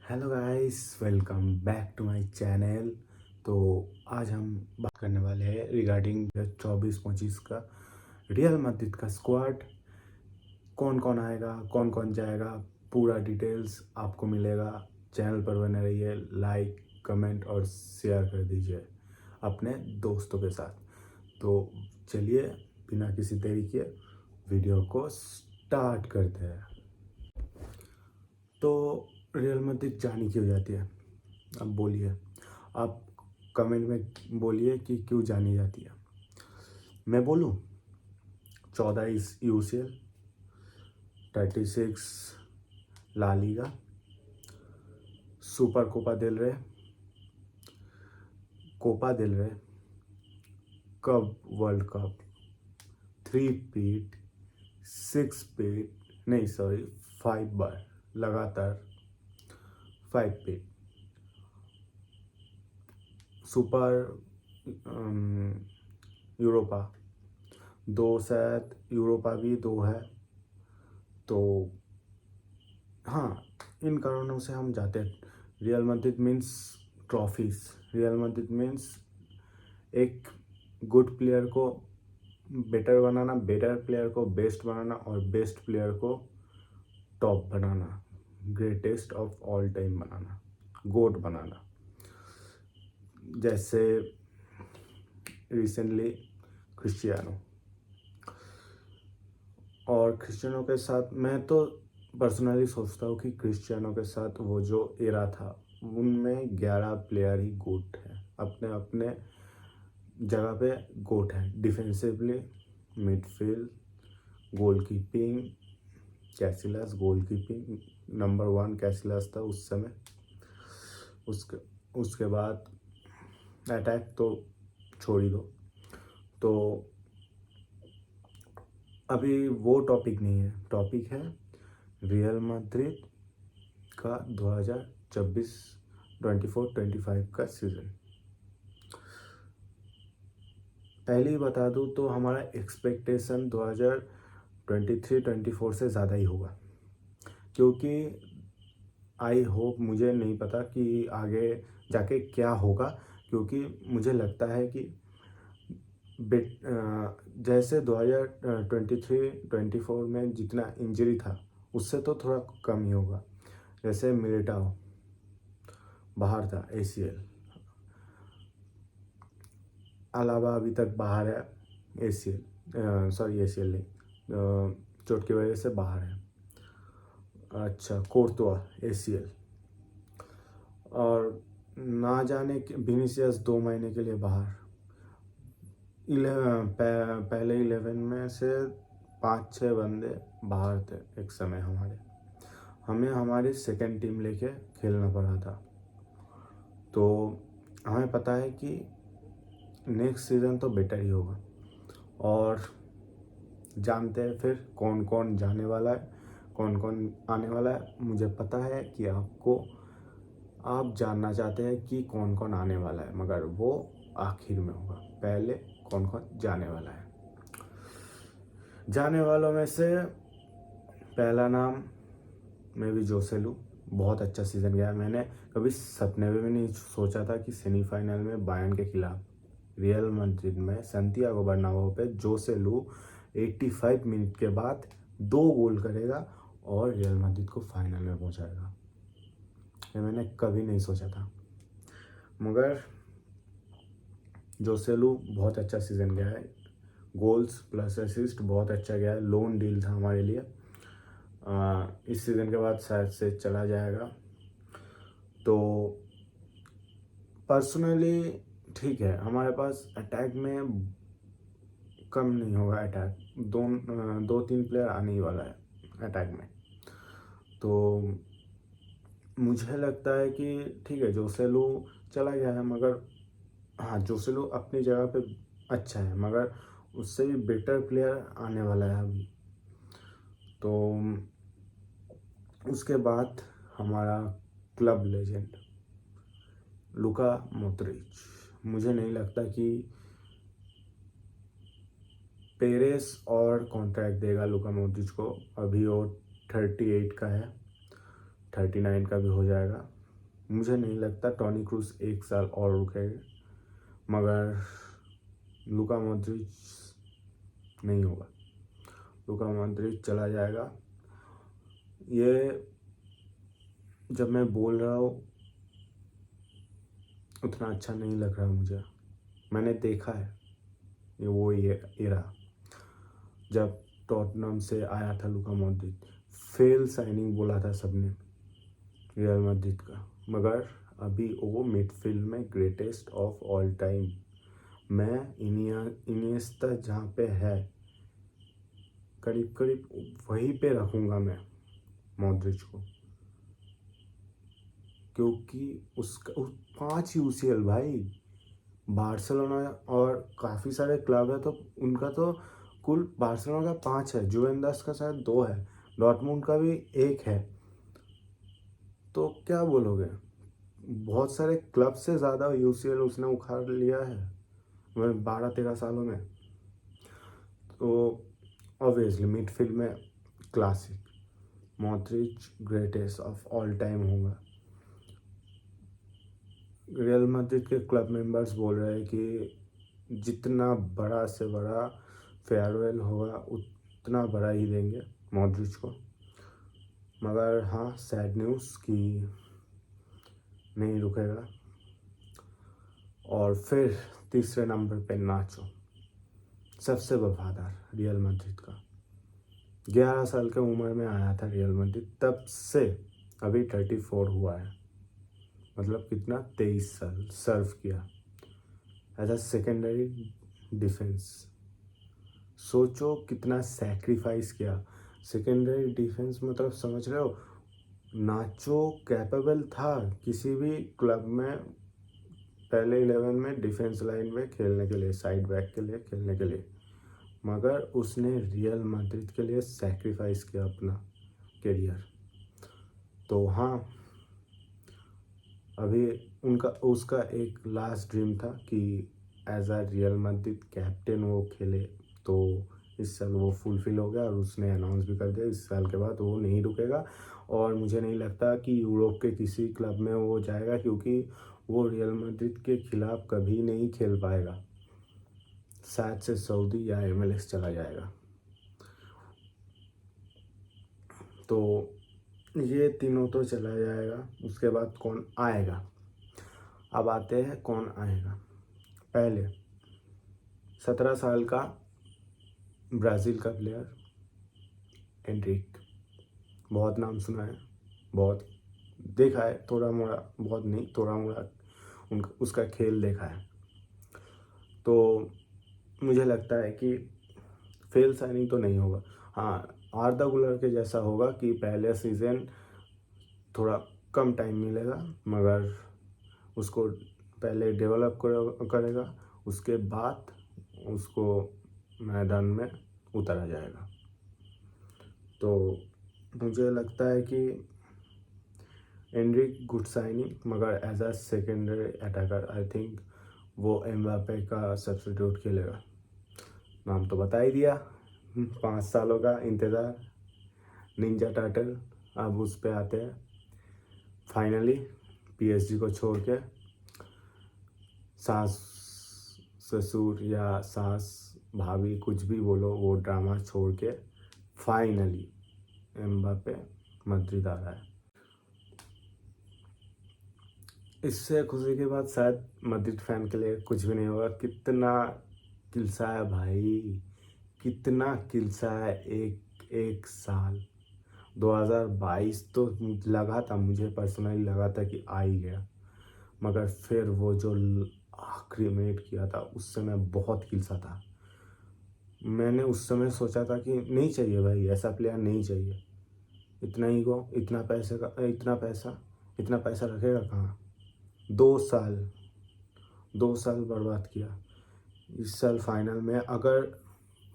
Hello guys, welcome back to my channel. तो आज हम बात करने वाले हैं रिगार्डिंग 24-25 का रियल मैड्रिड का स्क्वाड। कौन कौन आएगा, कौन कौन जाएगा, पूरा डिटेल्स आपको मिलेगा। चैनल पर बने रहिए, लाइक कमेंट और शेयर कर दीजिए अपने दोस्तों के साथ। तो चलिए बिना किसी देरी के वीडियो को स्टार्ट करते हैं। तो रियल मैड्रिड जानी क्यों जाती है? अब बोलिए, आप कमेंट में बोलिए कि क्यों जानी जाती है। मैं बोलूँ, 14 इस UCL, 36 La Liga, super Copa del Rey, cup world cup, 3 पीट, 6 पीट, नहीं सॉरी 5 बार लगातार 5 पीट, सुपर यूरोपा 2, शायद यूरोपा भी 2 है। तो हाँ, इन कारणों से हम जाते हैं। Real Madrid means trophies, Real Madrid means एक गुड प्लेयर को बेटर बनाना, बेटर प्लेयर को बेस्ट बनाना और बेस्ट प्लेयर को टॉप बनाना, ग्रेटेस्ट ऑफ ऑल टाइम बनाना, गोट बनाना। जैसे रिसेंटली क्रिस्टियानो, और क्रिस्टियानो के साथ मैं तो पर्सनली सोचता हूँ कि क्रिस्टियानो के साथ वो जो एरा था उनमें 11 प्लेयर ही गोट है, अपने अपने जगह पे गोट है। Defensively, midfield, goalkeeping, Casillas goalkeeping number 1 Casillas था उस समय। उसके बाद अटैक तो छोड़ ही दो। तो अभी वो टॉपिक नहीं है, टॉपिक है रियल मैड्रिड का 2024-25 का सीज़न। पहले ही बता दूँ तो हमारा एक्सपेक्टेशन 2023-24 से ज़्यादा ही होगा, क्योंकि आई होप, मुझे नहीं पता कि आगे जाके क्या होगा, क्योंकि मुझे लगता है कि जैसे 2023-24 में जितना इंजरी था उससे तो थोड़ा कम ही होगा। जैसे मिलिटाओ बाहर था ACL, अलावा अभी तक बाहर है ACL, ACL नहीं, चोट की वजह से बाहर है। अच्छा, कोर्तुआ ACL, और ना जाने विनीसियस 2 महीने के लिए बाहर। पहले 11 में से 5-6 बंदे बाहर थे एक समय। हमें हमारी सेकंड टीम लेके खेलना पड़ा था। तो हमें पता है कि नेक्स्ट सीज़न तो बेटर ही होगा, और जानते हैं फिर कौन कौन जाने वाला है, कौन कौन आने वाला है। मुझे पता है कि आप जानना चाहते हैं कि कौन कौन आने वाला है, मगर वो आखिर में होगा। पहले कौन कौन जाने वाला है। जाने वालों में से पहला नाम मैं भी जोसेलू, बहुत अच्छा सीज़न गया। मैंने कभी सपने में भी नहीं सोचा था कि सेमीफाइनल में बायर्न के खिलाफ रियल मैड्रिड में सैंटियागो बर्नाब्यू पे जोसेलू 85 मिनट के बाद 2 गोल करेगा और रियल मैड्रिड को फाइनल में पहुंचाएगा। ये मैंने कभी नहीं सोचा था, मगर जोसेलू बहुत अच्छा सीज़न गया है। गोल्स प्लस असिस्ट बहुत अच्छा गया है। लोन डील था हमारे लिए। इस सीज़न के बाद शायद से चला जाएगा। तो पर्सनली ठीक है, हमारे पास अटैक में कम नहीं होगा। अटैक 2-3 प्लेयर आने ही वाला है अटैक में। तो मुझे लगता है कि ठीक है, जोसेलू चला गया है, मगर हाँ, जोसेलू अपनी जगह पे अच्छा है, मगर उससे भी बेटर प्लेयर आने वाला है अभी। तो उसके बाद हमारा क्लब लेजेंड लुका मॉड्रिच। मुझे नहीं लगता कि पेरेस और कॉन्ट्रैक्ट देगा लुका मॉड्रिच को। अभी वो 38 का है, 39 का भी हो जाएगा। मुझे नहीं लगता टोनी क्रूज 1 साल और रुकेगा, मगर लूका मॉड्रिच नहीं होगा, लूका मॉड्रिच चला जाएगा। ये जब मैं बोल रहा हूँ उतना अच्छा नहीं लग रहा मुझे। मैंने देखा है ये वो एरा जब टॉटनहम से आया था लूका मॉड्रिच, फेल साइनिंग बोला था सबने रियल मैड्रिड का, मगर अभी वो मिडफील्ड में ग्रेटेस्ट ऑफ ऑल टाइम। मैं इनिएस्टा जहाँ पे है करीब करीब वहीं पे रखूँगा मैं मॉड्रिच को, क्योंकि उसका 5 यूसीएल भाई, बार्सिलोना और काफ़ी सारे क्लब है तो उनका तो कुल बार्सिलोना का 5 है, जुवेंटस का शायद 2 है, डॉर्टमुंड का भी 1 है। तो क्या बोलोगे, बहुत सारे क्लब से ज़्यादा यूसीएल उसने उखाड़ लिया है 12-13 सालों में। तो ऑब्वियसली मिडफील्ड में classic Modric greatest of all time होगा। रियल मैड्रिड के क्लब मेंबर्स बोल रहे हैं कि जितना बड़ा से बड़ा फेयरवेल होगा उतना बड़ा ही देंगे मॉड्रिच को, मगर हाँ सैड न्यूज़ कि नहीं रुकेगा। और फिर तीसरे नंबर पे नाचो, सबसे वफादार रियल मैड्रिड का, 11 साल की उम्र में आया था रियल मैड्रिड, तब से अभी 34 हुआ है, मतलब कितना 23 साल सर्व किया एज अ सेकेंडरी डिफेंस। सोचो कितना सैक्रिफाइस किया सेकेंडरी डिफेंस, मतलब समझ रहे हो। नाचो कैपेबल था किसी भी क्लब में पहले 11 में डिफेंस लाइन में खेलने के लिए, साइड बैक के लिए खेलने के लिए, मगर उसने रियल मैड्रिड के लिए सैक्रिफाइस किया अपना करियर। तो हाँ, अभी उसका एक लास्ट ड्रीम था कि एज आ रियल मैड्रिड कैप्टन वो खेले, तो इस साल वो फुलफिल हो गया और उसने अनाउंस भी कर दिया इस साल के बाद वो नहीं रुकेगा। और मुझे नहीं लगता कि यूरोप के किसी क्लब में वो जाएगा, क्योंकि वो रियल मैड्रिड के खिलाफ कभी नहीं खेल पाएगा, शायद से सऊदी या MLS चला जाएगा। तो ये तीनों तो चला जाएगा, उसके बाद कौन आएगा। अब आते हैं कौन आएगा। पहले 17 साल का ब्राज़ील का प्लेयर एंड्रिक, बहुत नाम सुना है, बहुत देखा है, थोड़ा मोड़ा, बहुत नहीं थोड़ा मोड़ा उसका खेल देखा है। तो मुझे लगता है कि फेल साइनिंग तो नहीं होगा। हाँ, आर्दा गुलर के जैसा होगा कि पहले सीज़न थोड़ा कम टाइम मिलेगा, मगर उसको पहले डेवलप करेगा, उसके बाद उसको मैदान में उतारा जाएगा। तो मुझे लगता है कि एंड्रिक गुड साइनिंग, मगर as a secondary attacker I think वो एम्बापे का सब्स्टिट्यूट खेलेगा। नाम तो बता ही दिया, 5 सालों का इंतज़ार, निंजा टर्टल। अब उस पे आते हैं फाइनली PSG को छोड़ के, सास ससुर या सास भाभी कुछ भी बोलो, वो ड्रामा छोड़ के फाइनली एम्बापे मैड्रिड आ रहा है। इससे खुशी के बाद शायद मैड्रिड फैन के लिए कुछ भी नहीं होगा। कितना किलसा है भाई, कितना किलसा है, एक साल 2022 तो लगा था, मुझे पर्सनली लगा था कि आ ही गया, मगर फिर वो जो आखिरी मिनट किया था उससे मैं बहुत किलसा था। मैंने उस समय सोचा था कि नहीं चाहिए भाई, ऐसा प्लेयर नहीं चाहिए, इतना ही को इतना पैसे का इतना पैसा रखेगा कहाँ। 2 साल बर्बाद किया। इस साल फाइनल में अगर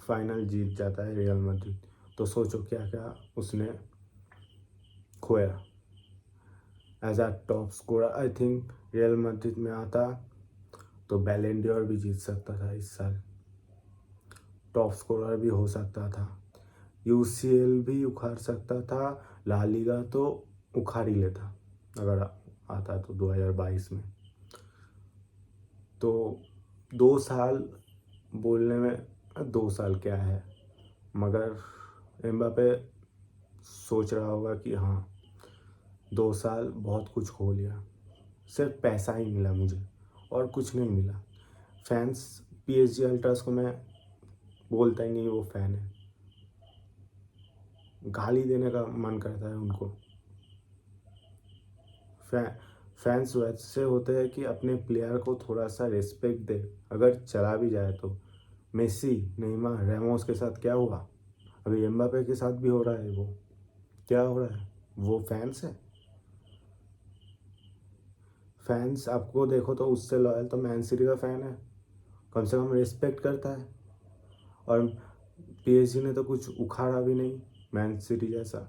फाइनल जीत जाता है रियल मैड्रिड, तो सोचो क्या क्या उसने खोया। As a top scorer I think Real Madrid में आता तो बैलन डोर भी जीत सकता था इस साल, टॉप स्कोरर भी हो सकता था, UCL भी उखाड़ सकता था, ला लीगा तो उखाड़ ही लेता अगर आता तो 2022 में। तो 2 साल बोलने में 2 साल क्या है, मगर एम्बापे सोच रहा होगा कि हाँ 2 साल बहुत कुछ खो लिया, सिर्फ पैसा ही मिला मुझे और कुछ नहीं मिला। फैंस PSG अल्ट्रास को मैं बोलता ही नहीं वो फ़ैन है, गाली देने का मन करता है उनको। फैंस वैसे होते हैं कि अपने प्लेयर को थोड़ा सा रिस्पेक्ट दे, अगर चला भी जाए तो। मेसी, नेमार, रेमोस के साथ क्या हुआ, अभी एम्बापे के साथ भी हो रहा है। वो क्या हो रहा है, वो फैंस है। फैंस आपको देखो तो उससे लॉयल तो मैन सिटी का फ़ैन है, कम से कम रिस्पेक्ट करता है। और PSG ने तो कुछ उखाड़ा भी नहीं मैन सिटी जैसा।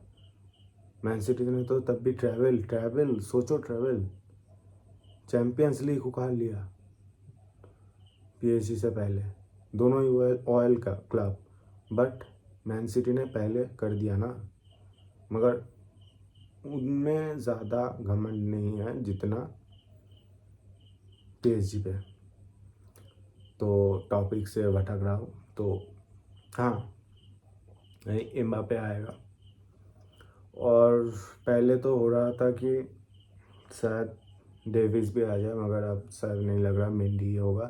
मैन सिटी ने तो तब भी ट्रैवल सोचो, ट्रैवल चैम्पियंस लीग उखाड़ लिया PSG से पहले, दोनों ही ऑयल का क्लब। बट मैन सिटी ने पहले कर दिया ना, मगर उनमें ज़्यादा घमंड नहीं है जितना PSG पे। तो टॉपिक से भटक रहा हूँ। तो हाँ, एम्बापे आएगा। और पहले तो हो रहा था कि शायद डेविस भी आ जाए, मगर अब शायद नहीं लग रहा, मेंडी ही होगा।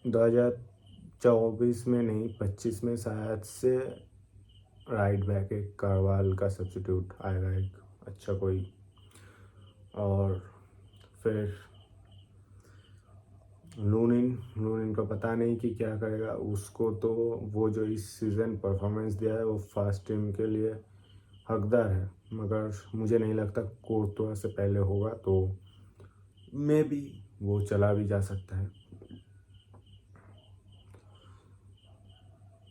2024 में नहीं, 25 में शायद से राइट बैक एक कारवाल का सब्स्टिट्यूट आएगा, एक अच्छा कोई। और फिर लूनिन का पता नहीं कि क्या करेगा। उसको तो वो जो इस सीज़न परफॉर्मेंस दिया है वो फर्स्ट टीम के लिए हकदार है, मगर मुझे नहीं लगता कोर्तोआ से पहले होगा, तो मे बी वो चला भी जा सकता है।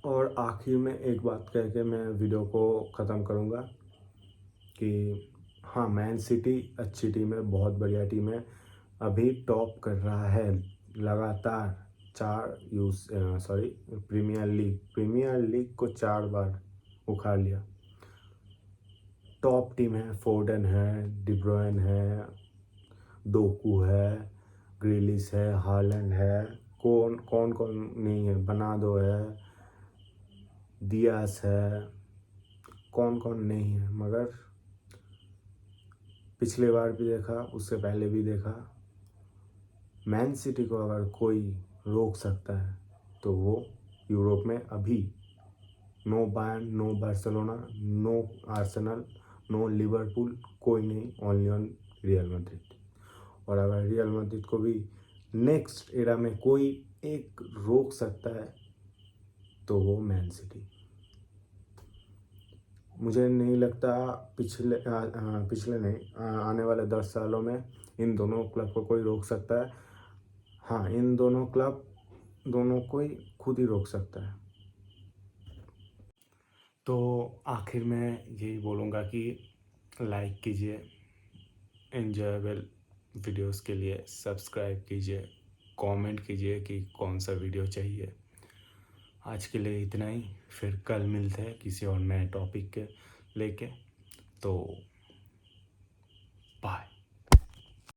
और आखिर में एक बात कह के मैं वीडियो को ख़त्म करूँगा कि हाँ, मैन सिटी अच्छी टीम है, बहुत बढ़िया टीम है, अभी टॉप कर रहा है लगातार। प्रीमियर लीग को 4 बार उखाड़ लिया। टॉप टीम है, फोर्डन है, डिब्रोइन है, डोकू है, ग्रिलिश है, हालैंड है, कौन कौन कौन नहीं है, बनादो है, दियास है, कौन कौन नहीं है। मगर पिछले बार भी देखा, उससे पहले भी देखा, मैन सिटी को अगर कोई रोक सकता है तो वो यूरोप में अभी no Bayern, no Barcelona, no Arsenal, no Liverpool, कोई नहीं, ओनली ऑन रियल मैड्रिड। और अगर रियल मैड्रिड को भी नेक्स्ट एरा में कोई एक रोक सकता है तो वो मैन सिटी। मुझे नहीं लगता पिछले नहीं, आने वाले 10 सालों में इन दोनों क्लब को कोई रोक सकता है। हाँ, इन दोनों क्लब दोनों को ही खुद ही रोक सकता है। तो आखिर में यही बोलूँगा कि लाइक कीजिए, एंजॉयबल वीडियोस के लिए सब्सक्राइब कीजिए, कमेंट कीजिए कि कौन सा वीडियो चाहिए। आज के लिए इतना ही, फिर कल मिलते हैं किसी और नए टॉपिक के लेके। तो बाय।